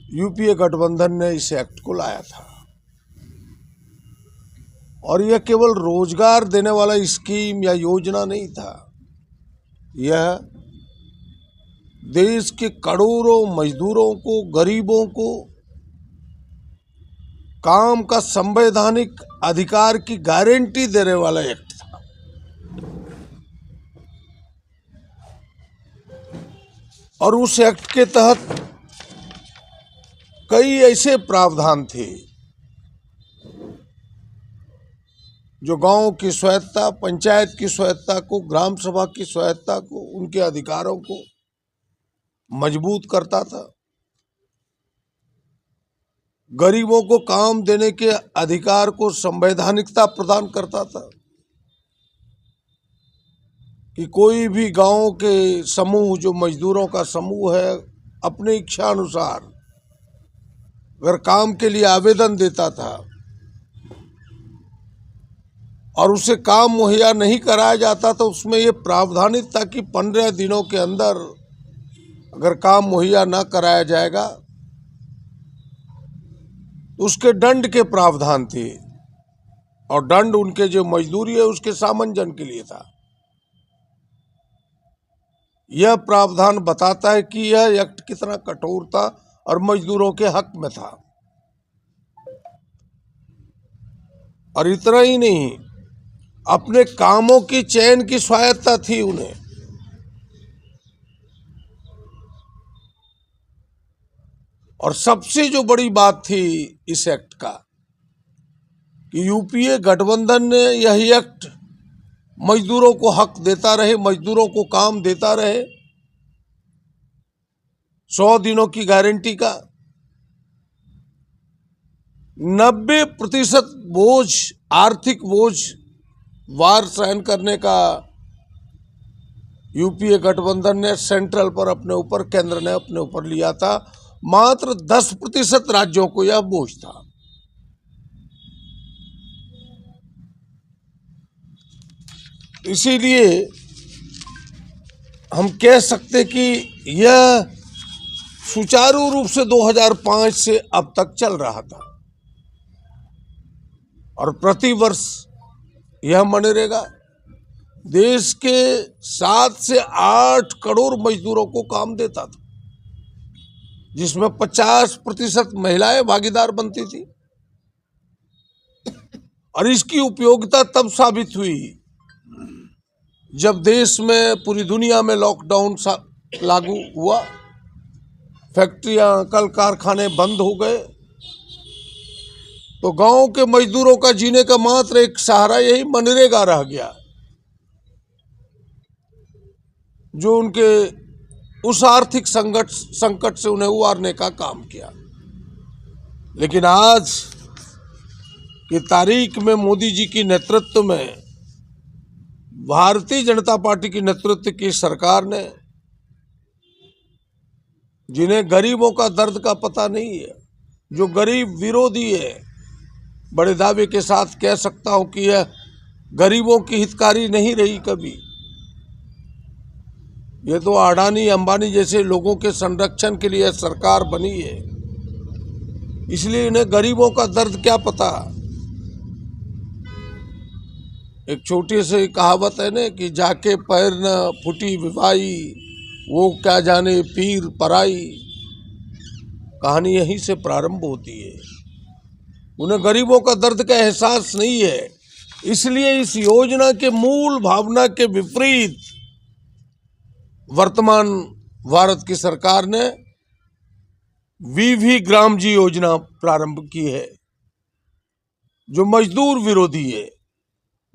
UPA गठबंधन ने इस एक्ट को लाया था और यह केवल रोजगार देने वाला स्कीम या योजना नहीं था। यह देश के करोड़ों मजदूरों को, गरीबों को काम का संवैधानिक अधिकार की गारंटी देने वाला एक्ट था। और उस एक्ट के तहत कई ऐसे प्रावधान थे जो गांव की स्वायत्तता, पंचायत की स्वायत्तता को, ग्राम सभा की स्वायत्तता को, उनके अधिकारों को मजबूत करता था। गरीबों को काम देने के अधिकार को संवैधानिकता प्रदान करता था कि कोई भी गांव के समूह, जो मजदूरों का समूह है, अपनी इच्छा अनुसार अगर काम के लिए आवेदन देता था और उसे काम मुहैया नहीं कराया जाता तो उसमें ये प्रावधानित था कि 15 दिनों के अंदर अगर काम मुहैया ना कराया जाएगा तो उसके दंड के प्रावधान थे और दंड उनके जो मजदूरी है उसके सामंजन के लिए था। यह प्रावधान बताता है कि यह एक्ट कितना कठोर था और मजदूरों के हक में था। और इतना ही नहीं, अपने कामों की चयन की स्वायत्तता थी उन्हें। और सबसे जो बड़ी बात थी इस एक्ट का कि यूपीए गठबंधन ने यह एक्ट मजदूरों को हक देता रहे, मजदूरों को काम देता रहे, 100 दिनों की गारंटी का 90% बोझ, आर्थिक बोझ वार सहन करने का यूपीए गठबंधन ने सेंट्रल पर अपने ऊपर, केंद्र ने अपने ऊपर लिया था। मात्र 10% राज्यों को यह बोझ था। इसीलिए हम कह सकते कि यह सुचारू रूप से 2005 से अब तक चल रहा था और प्रति वर्ष यह मनरेगा देश के 7 से 8 करोड़ मजदूरों को काम देता था, जिसमें 50% महिलाएं भागीदार बनती थी। और इसकी उपयोगिता तब साबित हुई जब देश में, पूरी दुनिया में लॉकडाउन लागू हुआ, फैक्ट्रियां, कल कारखाने बंद हो गए, तो गांव के मजदूरों का जीने का मात्र एक सहारा यही मनरेगा रह गया, जो उनके उस आर्थिक संकट से उन्हें उबारने का काम किया। लेकिन आज की तारीख में मोदी जी की नेतृत्व में, भारतीय जनता पार्टी की नेतृत्व की सरकार ने, जिन्हें गरीबों का दर्द का पता नहीं है, जो गरीब विरोधी है, बड़े दावे के साथ कह सकता हूं कि यह गरीबों की हितकारी नहीं रही कभी। ये तो अडानी, अंबानी जैसे लोगों के संरक्षण के लिए सरकार बनी है, इसलिए इन्हें गरीबों का दर्द क्या पता। एक छोटी सी कहावत है ना कि जाके पैर न फूटी विवाई, वो क्या जाने पीर पराई। कहानी यहीं से प्रारंभ होती है। उन्हें गरीबों का दर्द का एहसास नहीं है, इसलिए इस योजना के मूल भावना के विपरीत वर्तमान भारत की सरकार ने वीवी ग्राम जी योजना प्रारंभ की है, जो मजदूर विरोधी है।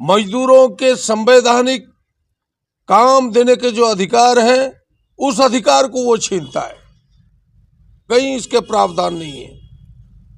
मजदूरों के संवैधानिक काम देने के जो अधिकार हैं, उस अधिकार को वो छीनता है। कहीं इसके प्रावधान नहीं है।